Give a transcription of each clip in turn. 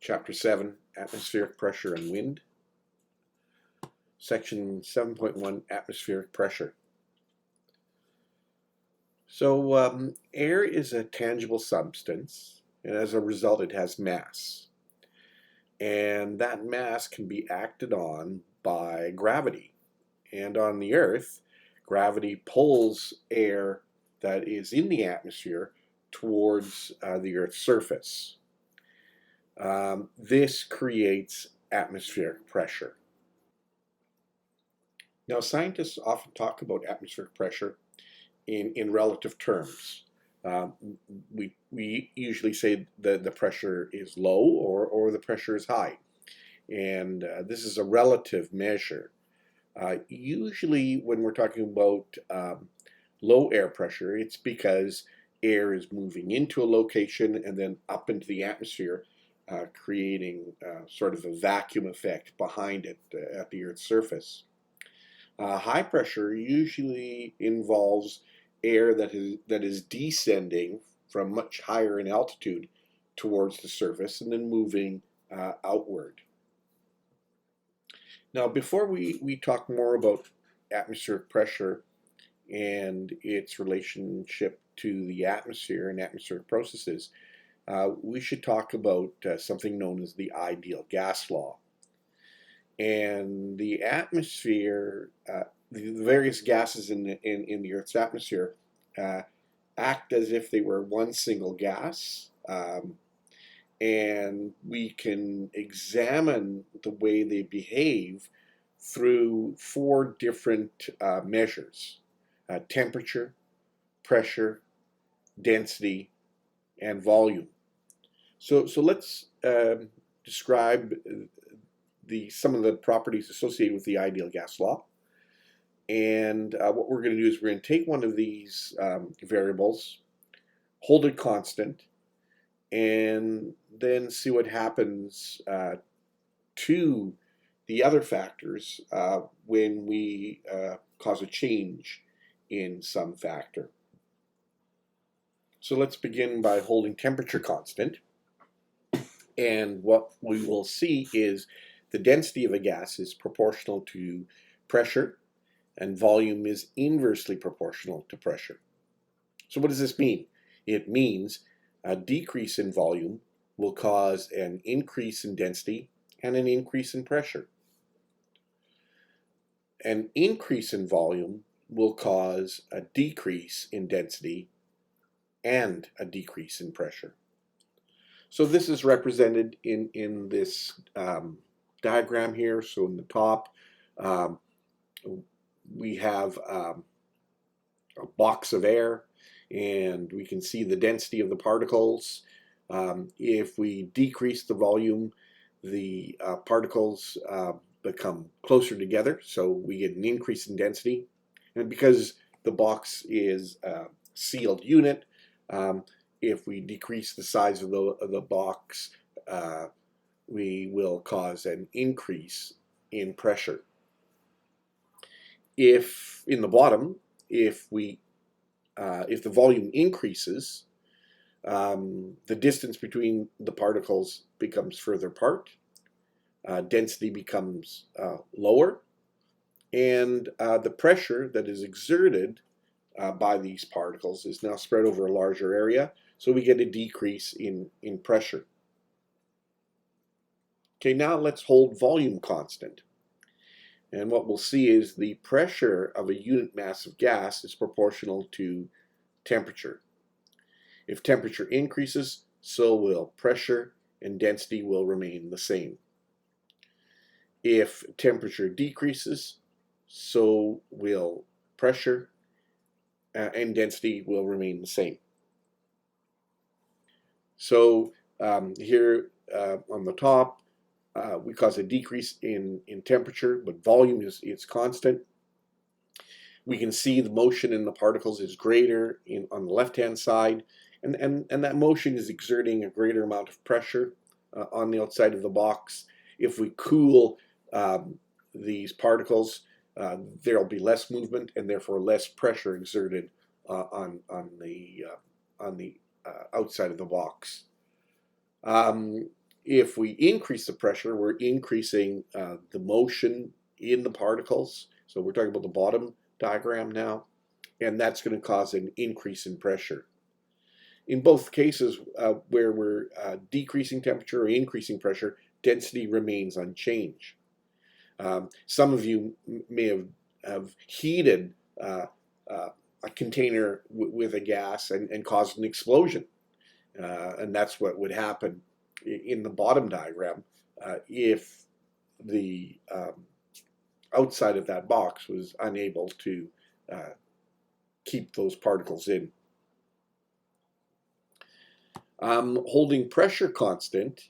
Chapter 7, Atmospheric Pressure and Wind. Section 7.1, Atmospheric Pressure. So air is a tangible substance, and as a result it has mass. And that mass can be acted on by gravity. And on the Earth, gravity pulls air that is in the atmosphere towards the Earth's surface. This creates atmospheric pressure. Now, scientists often talk about atmospheric pressure in relative terms. We usually say that the pressure is low or the pressure is high. And this is a relative measure. Usually when we're talking about low air pressure, it's because air is moving into a location and then up into the atmosphere, creating sort of a vacuum effect behind it at the Earth's surface. High pressure usually involves air that is descending from much higher in altitude towards the surface and then moving outward. Now, before we talk more about atmospheric pressure and its relationship to the atmosphere and atmospheric processes, we should talk about something known as the ideal gas law. And the atmosphere, the various gases in the Earth's atmosphere act as if they were one single gas. And we can examine the way they behave through 4 different measures: temperature, pressure, density, and volume. So let's describe some of the properties associated with the ideal gas law. And what we're going to do is we're going to take one of these variables, hold it constant, and then see what happens to the other factors when we cause a change in some factor. So let's begin by holding temperature constant. And what we will see is the density of a gas is proportional to pressure, and volume is inversely proportional to pressure. So what does this mean? It means a decrease in volume will cause an increase in density and an increase in pressure. An increase in volume will cause a decrease in density and a decrease in pressure. So this is represented in this diagram here. So in the top, we have a box of air, and we can see the density of the particles. If we decrease the volume, the particles become closer together, so we get an increase in density. And because the box is a sealed unit, if we decrease the size of the box, we will cause an increase in pressure. If in the bottom, if the volume increases, the distance between the particles becomes further apart, density becomes lower, and the pressure that is exerted by these particles is now spread over a larger area, so we get a decrease in pressure. Okay, now let's hold volume constant. And what we'll see is the pressure of a unit mass of gas is proportional to temperature. If temperature increases, so will pressure, and density will remain the same. If temperature decreases, so will pressure, and density will remain the same. So here on the top, we cause a decrease in temperature, but volume is constant. We can see the motion in the particles is greater on the left-hand side, and that motion is exerting a greater amount of pressure on the outside of the box. If we cool these particles, there will be less movement and therefore less pressure exerted on the outside of the box. If we increase the pressure, we're increasing the motion in the particles. So we're talking about the bottom diagram now, and that's going to cause an increase in pressure. In both cases where we're decreasing temperature or increasing pressure, density remains unchanged. Some of you may have heated a container with a gas and caused an explosion. And that's what would happen in the bottom diagram if the outside of that box was unable to keep those particles in. Holding pressure constant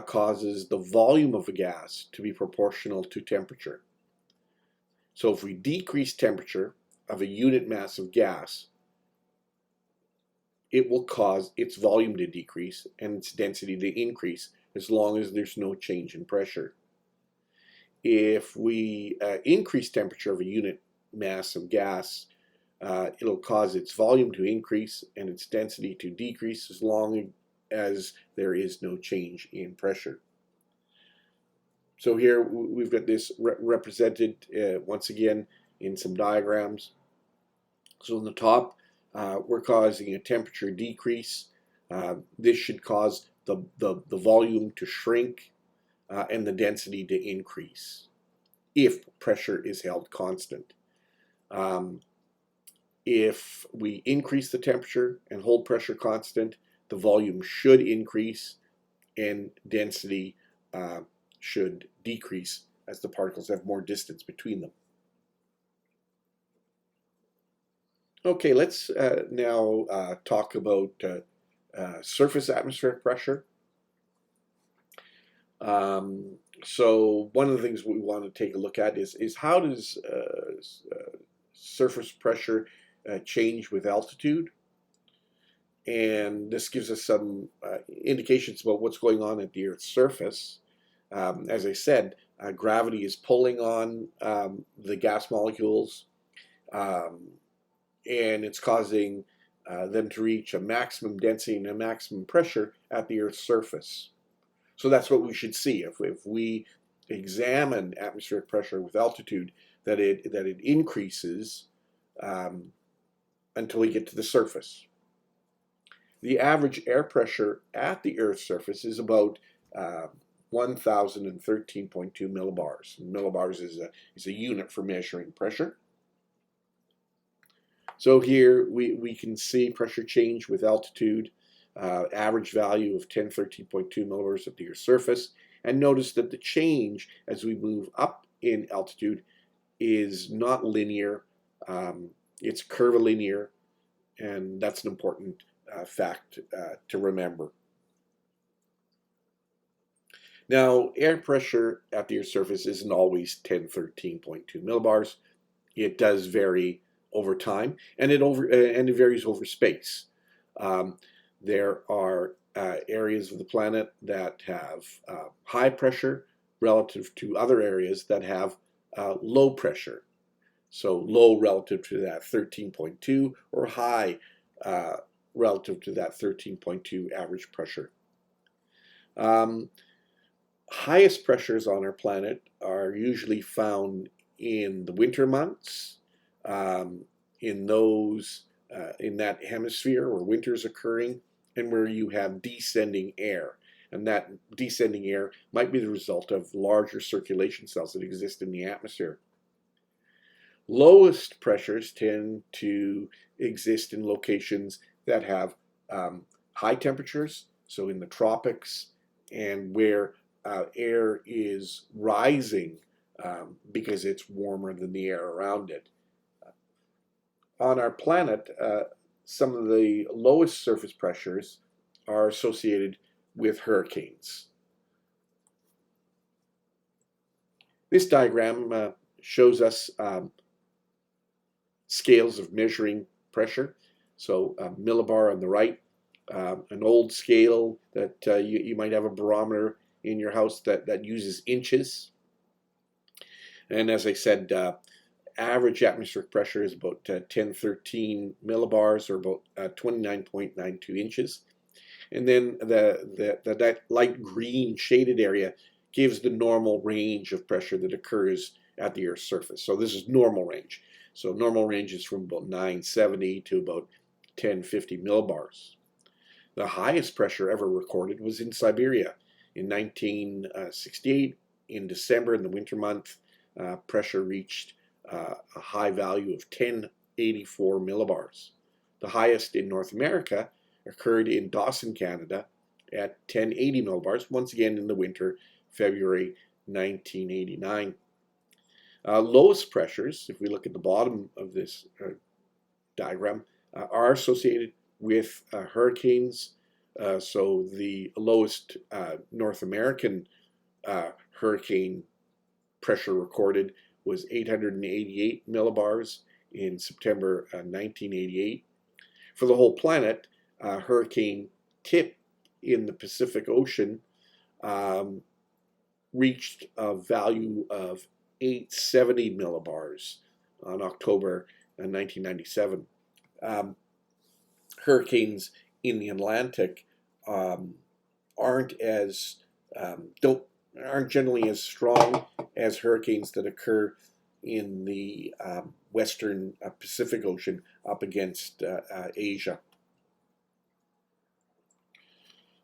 causes the volume of a gas to be proportional to temperature. So if we decrease temperature of a unit mass of gas, it will cause its volume to decrease and its density to increase as long as there's no change in pressure. If we increase temperature of a unit mass of gas, it'll cause its volume to increase and its density to decrease as long as there is no change in pressure. So here we've got this represented once again in some diagrams. So on the top, we're causing a temperature decrease. This should cause the volume to shrink and the density to increase if pressure is held constant. If we increase the temperature and hold pressure constant, the volume should increase and density should decrease as the particles have more distance between them. Okay, let's now talk about surface atmospheric pressure. So one of the things we want to take a look at is how does surface pressure change with altitude? And this gives us some indications about what's going on at the Earth's surface. As I said, gravity is pulling on the gas molecules, and it's causing them to reach a maximum density and a maximum pressure at the Earth's surface. So that's what we should see. If we examine atmospheric pressure with altitude, that it increases until we get to the surface. The average air pressure at the Earth's surface is about 1,013.2 millibars. And millibars is a unit for measuring pressure. So here we can see pressure change with altitude, average value of 1013.2 millibars at the Earth's surface. And notice that the change as we move up in altitude is not linear, it's curvilinear, and that's an important fact to remember. Now, air pressure at the Earth's surface isn't always 1013.2 millibars. It does vary over time, and it varies over space. There are areas of the planet that have high pressure relative to other areas that have low pressure. So low relative to that 13.2 or high relative to that 13.2 average pressure. Highest pressures on our planet are usually found in the winter months, in that hemisphere where winter is occurring, and where you have descending air. And that descending air might be the result of larger circulation cells that exist in the atmosphere. Lowest pressures tend to exist in locations that have high temperatures, so in the tropics, and where air is rising because it's warmer than the air around it. On our planet, some of the lowest surface pressures are associated with hurricanes. This diagram shows us scales of measuring pressure. So millibar on the right, an old scale that you might have a barometer in your house that uses inches. And as I said, average atmospheric pressure is about 1013 millibars, or about 29.92 inches. And then that light green shaded area gives the normal range of pressure that occurs at the Earth's surface. So this is normal range. So normal range is from about 970 to about 1050 millibars. The highest pressure ever recorded was in Siberia in 1968. In December, in the winter month, pressure reached a high value of 1084 millibars. The highest in North America occurred in Dawson, Canada at 1080 millibars, once again in the winter, February 1989. Lowest pressures, if we look at the bottom of this diagram, are associated with hurricanes. So the lowest North American hurricane pressure recorded was 888 millibars in September 1988. For the whole planet, hurricane tip in the Pacific Ocean reached a value of 870 millibars on October 1997. Hurricanes in the Atlantic aren't generally as strong as hurricanes that occur in the western Pacific Ocean up against Asia.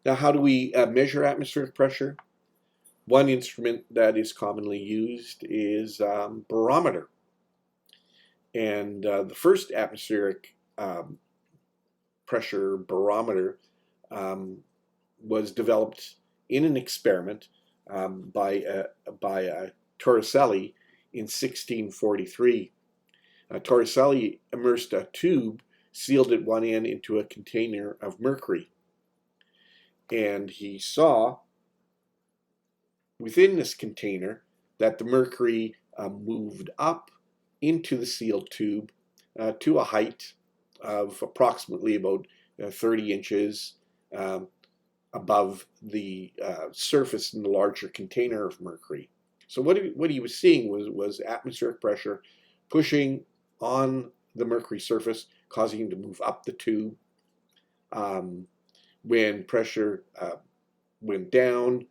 Now, how do we measure atmospheric pressure? One instrument that is commonly used is barometer. And the first atmospheric pressure barometer was developed in an experiment by Torricelli in 1643. Torricelli immersed a tube, sealed at one end into a container of mercury. And he saw within this container that the mercury moved up into the sealed tube to a height of approximately about 30 inches above the surface in the larger container of mercury. So what he was seeing was atmospheric pressure pushing on the mercury surface, causing him to move up the tube. When pressure went down,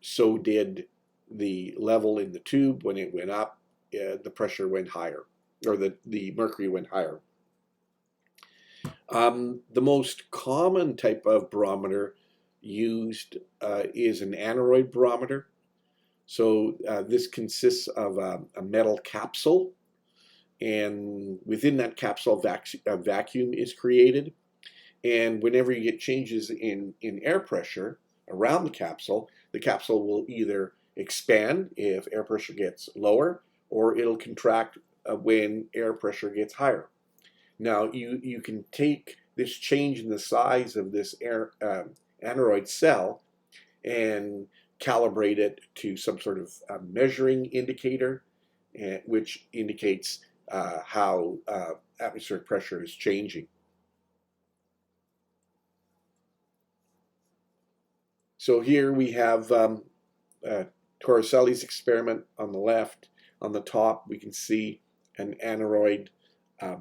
so did the level in the tube. When it went up, the pressure went higher, or the mercury went higher. The most common type of barometer used is an aneroid barometer. So this consists of a metal capsule, and within that capsule a vacuum is created. And whenever you get changes in air pressure around the capsule will either expand if air pressure gets lower, or it'll contract when air pressure gets higher. Now, you can take this change in the size of this aneroid cell and calibrate it to some sort of measuring indicator, which indicates how atmospheric pressure is changing. So here we have Torricelli's experiment on the left. On the top, we can see an aneroid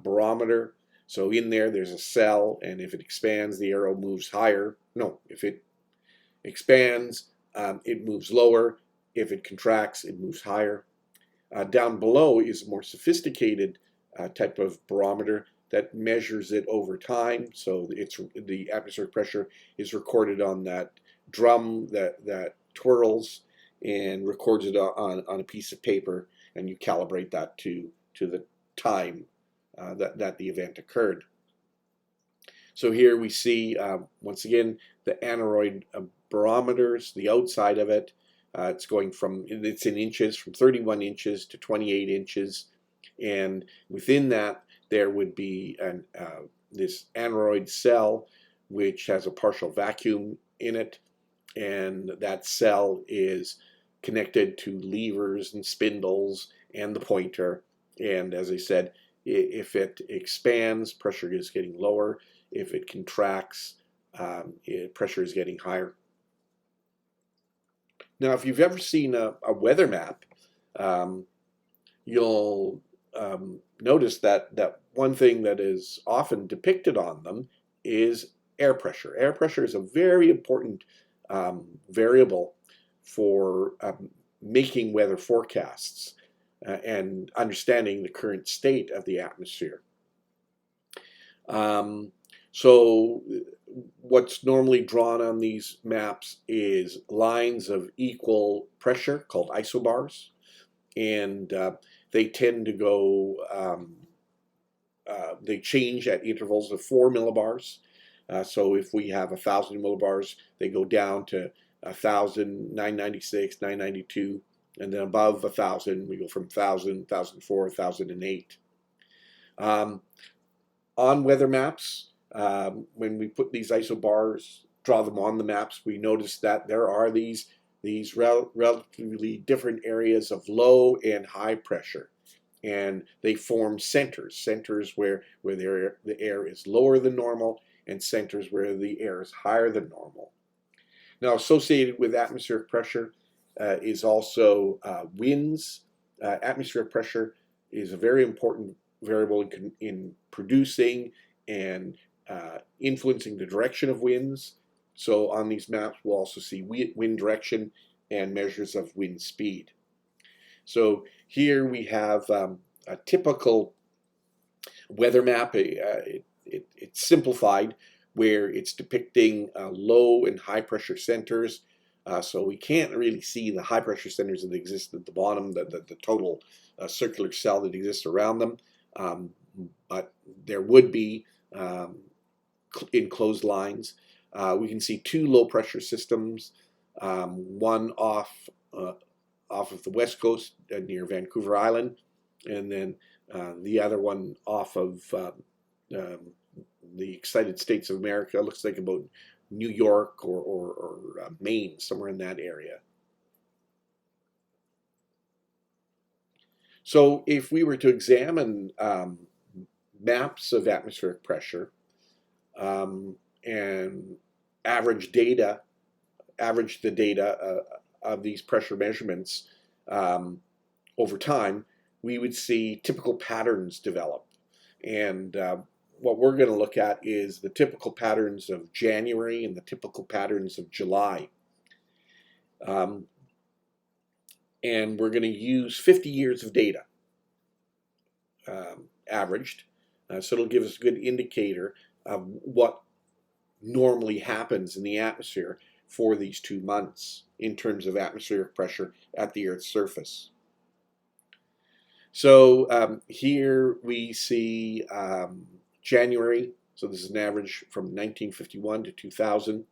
barometer. So in there's a cell, and if it expands, the arrow moves higher. No, if it expands, it moves lower. If it contracts, it moves higher. Down below is a more sophisticated type of barometer that measures it over time. So the atmospheric pressure is recorded on that drum that twirls and records it on a piece of paper, and you calibrate that to the time that the event occurred. So here we see, once again, the aneroid barometers, the outside of it. It's in inches, from 31 inches to 28 inches. And within that, there would be this aneroid cell, which has a partial vacuum in it. And that cell is connected to levers and spindles and the pointer. And as I said, if it expands, pressure is getting lower. If it contracts, pressure is getting higher. Now, if you've ever seen a weather map, you'll notice that one thing that is often depicted on them is air pressure. Air pressure is a very important variable for making weather forecasts and understanding the current state of the atmosphere. So what's normally drawn on these maps is lines of equal pressure called isobars, and they tend to go, they change at intervals of 4 millibars. So if we have 1,000 millibars, they go down to 1,000, 996, 992, and then above 1,000, we go from 1,000, 1,004, 1,008. On weather maps, when we put these isobars, draw them on the maps, we notice that there are these relatively different areas of low and high pressure. And they form centers where the air is lower than normal, and centers where the air is higher than normal. Now, associated with atmospheric pressure is also winds. Atmospheric pressure is a very important variable in producing and influencing the direction of winds. So on these maps, we'll also see wind direction and measures of wind speed. So here we have a typical weather map. It's simplified, where it's depicting low and high pressure centers. So we can't really see the high pressure centers that exist at the bottom, the total circular cell that exists around them. But there would be enclosed lines. We can see 2 low pressure systems, one off of the west coast near Vancouver Island, and then the other one off of the Excited States of America. Looks like about New York or Maine, somewhere in that area. So if we were to examine maps of atmospheric pressure and average the data of these pressure measurements over time, we would see typical patterns develop. And what we're going to look at is the typical patterns of January and the typical patterns of July. And we're going to use 50 years of data averaged. So it'll give us a good indicator of what normally happens in the atmosphere for these 2 months in terms of atmospheric pressure at the Earth's surface. So here we see January. So this is an average from 1951 to 2000.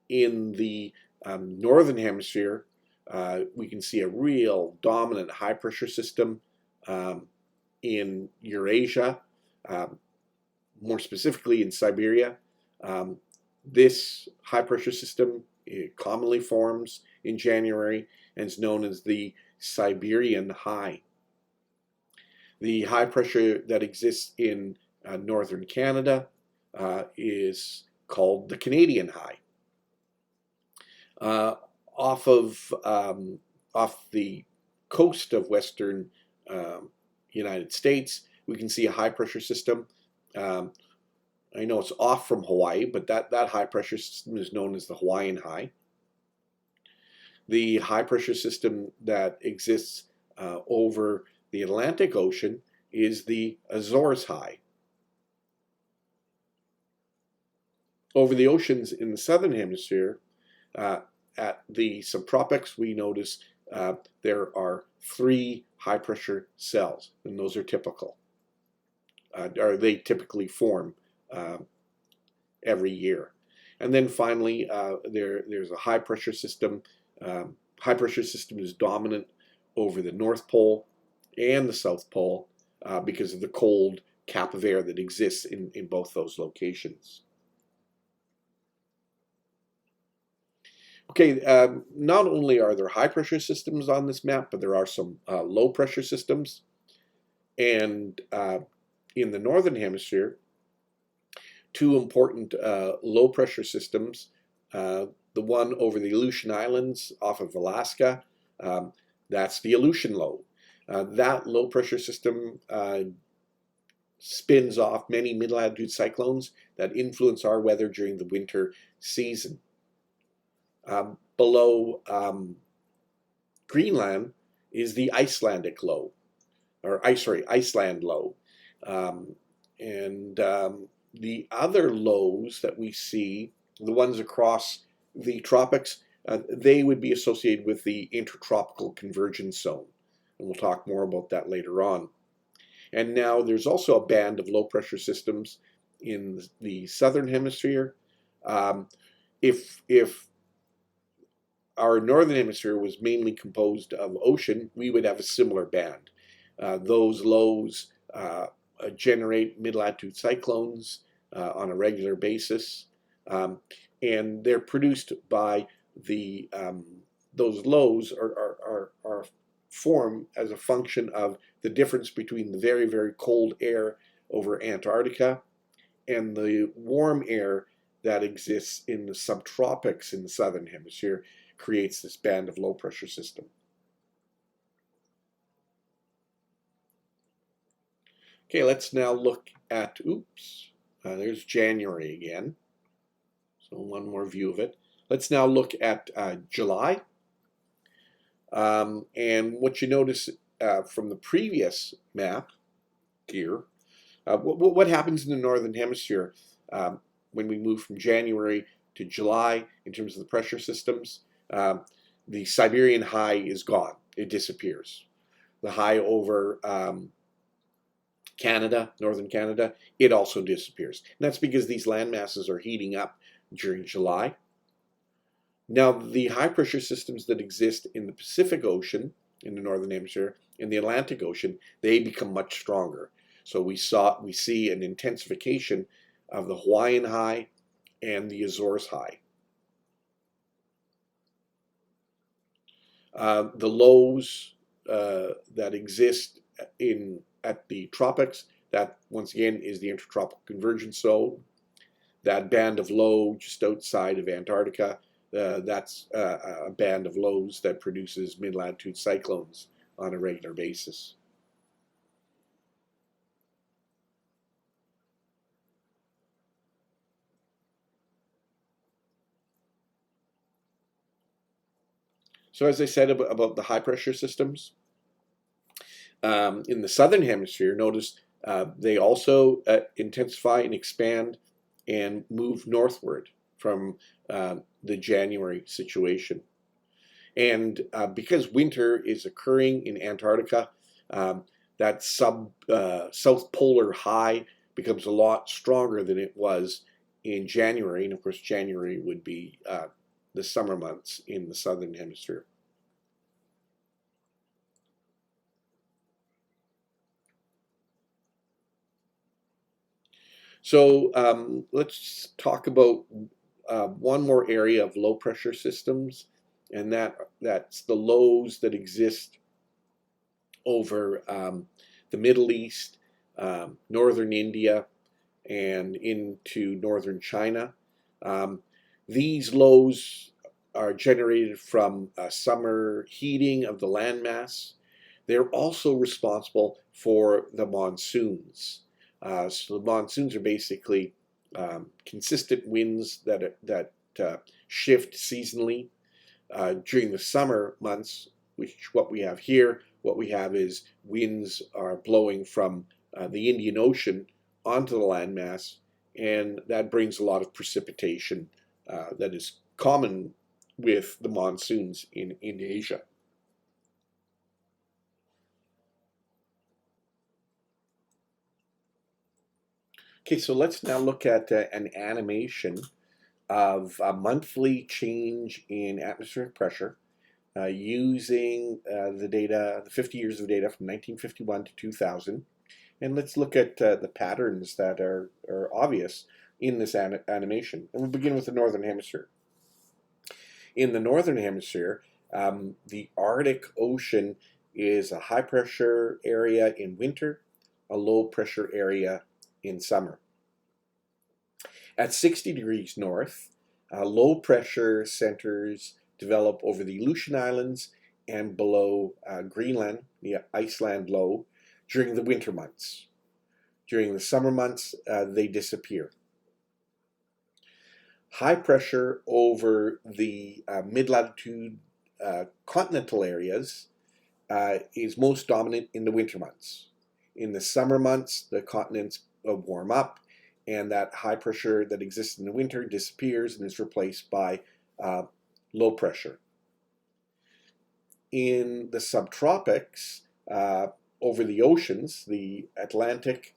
In the northern hemisphere, we can see a real dominant high pressure system in Eurasia, more specifically in Siberia. This high pressure system commonly forms in January and is known as the Siberian high. The high pressure that exists in northern Canada is called the Canadian high. Off the coast of western United States, we can see a high pressure system. I know it's off from Hawaii, but that high pressure system is known as the Hawaiian high. The high pressure system that exists over the Atlantic Ocean is the Azores high. Over the oceans in the southern hemisphere, at the subtropics, we notice there are 3 high pressure cells, and those are typical. They typically form every year. And then finally, there's a high pressure system. High pressure system is dominant over the North Pole and the South Pole because of the cold cap of air that exists in both those locations. Okay, not only are there high pressure systems on this map, but there are some low pressure systems. And in the northern hemisphere, 2 important low pressure systems. The one over the Aleutian Islands off of Alaska, that's the Aleutian low. That low pressure system spins off many mid-latitude cyclones that influence our weather during the winter season. Below Greenland is the Icelandic low, Iceland low. The other lows that we see, the ones across the tropics, they would be associated with the intertropical convergence zone. And we'll talk more about that later on. And now there's also a band of low pressure systems in the southern hemisphere. If our northern hemisphere was mainly composed of ocean, we would have a similar band. Those lows generate mid-latitude cyclones on a regular basis, and they're produced by the those lows are formed as a function of the difference between the very, very cold air over Antarctica and the warm air that exists in the subtropics in the southern hemisphere, creates this band of low pressure system. Okay, let's now look at, there's January again. So one more view of it. Let's now look at July. And what you notice from the previous map here, what happens in the northern hemisphere when we move from January to July in terms of the pressure systems? The Siberian high is gone. It disappears. The high over Canada, northern Canada, it also disappears. And that's because these land masses are heating up during July. Now, the high pressure systems that exist in the Pacific Ocean, in the northern hemisphere, in the Atlantic Ocean, they become much stronger. So we see an intensification of the Hawaiian high and the Azores high. The lows that exist at the tropics, that once again is the intertropical convergence zone. That band of low just outside of Antarctica, that's a band of lows that produces mid-latitude cyclones on a regular basis. So as I said about the high pressure systems, in the southern hemisphere, notice they also intensify and expand and move northward from the January situation. And because winter is occurring in Antarctica, that south polar high becomes a lot stronger than it was in January. And of course, January would be the summer months in the southern hemisphere. So let's talk about one more area of low pressure systems, and that's the lows that exist over the Middle East, northern India, and into northern China. These lows are generated from summer heating of the landmass. They're also responsible for the monsoons. So the monsoons are basically consistent winds that shift seasonally. During the summer months, what we have here, what we have is winds are blowing from the Indian Ocean onto the landmass, and that brings a lot of precipitation that is common with the monsoons in Asia. Okay, so let's now look at an animation of a monthly change in atmospheric pressure using the data, the 50 years of data from 1951 to 2000. And let's look at the patterns that are obvious in this animation. And we'll begin with the Northern Hemisphere. In the Northern Hemisphere, the Arctic Ocean is a high pressure area in winter, a low pressure area in summer. At 60 degrees north, low pressure centers develop over the Aleutian Islands and below Greenland, the Iceland low, during the winter months. During the summer months, they disappear. High pressure over the mid-latitude continental areas is most dominant in the winter months. In the summer months, the continents warm up, and that high pressure that exists in the winter disappears and is replaced by low pressure. In the subtropics, over the oceans, the Atlantic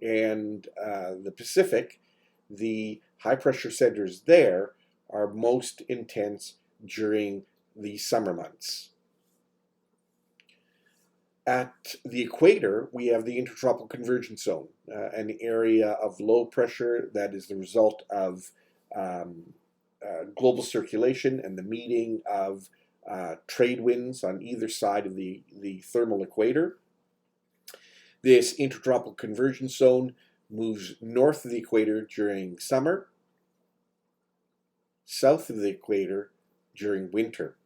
and the Pacific, the high pressure centers there are most intense during the summer months. At the equator, we have the intertropical convergence zone, an area of low pressure that is the result of global circulation and the meeting of trade winds on either side of the thermal equator. This intertropical convergence zone moves north of the equator during summer, south of the equator during winter.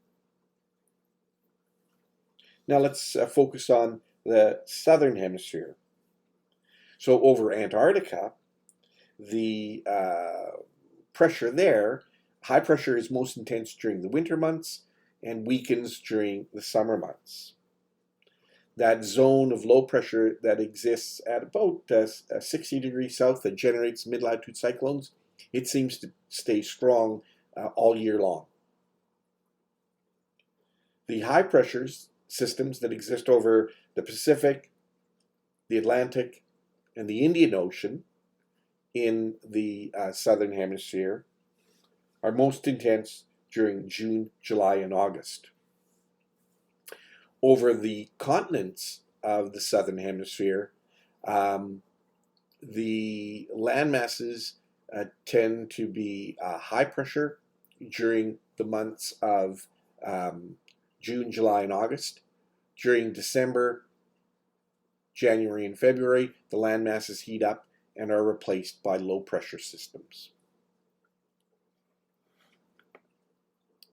Now let's focus on the southern hemisphere. So over Antarctica, the pressure there, high pressure is most intense during the winter months and weakens during the summer months. That zone of low pressure that exists at about 60 degrees south that generates mid-latitude cyclones, it seems to stay strong all year long. The high pressures systems that exist over the Pacific, the Atlantic, and the Indian Ocean in the southern hemisphere are most intense during June, July, and August. Over the continents of the southern hemisphere, the land masses tend to be high pressure during the months of June, July, and August. During December, January, and February, the land masses heat up and are replaced by low pressure systems.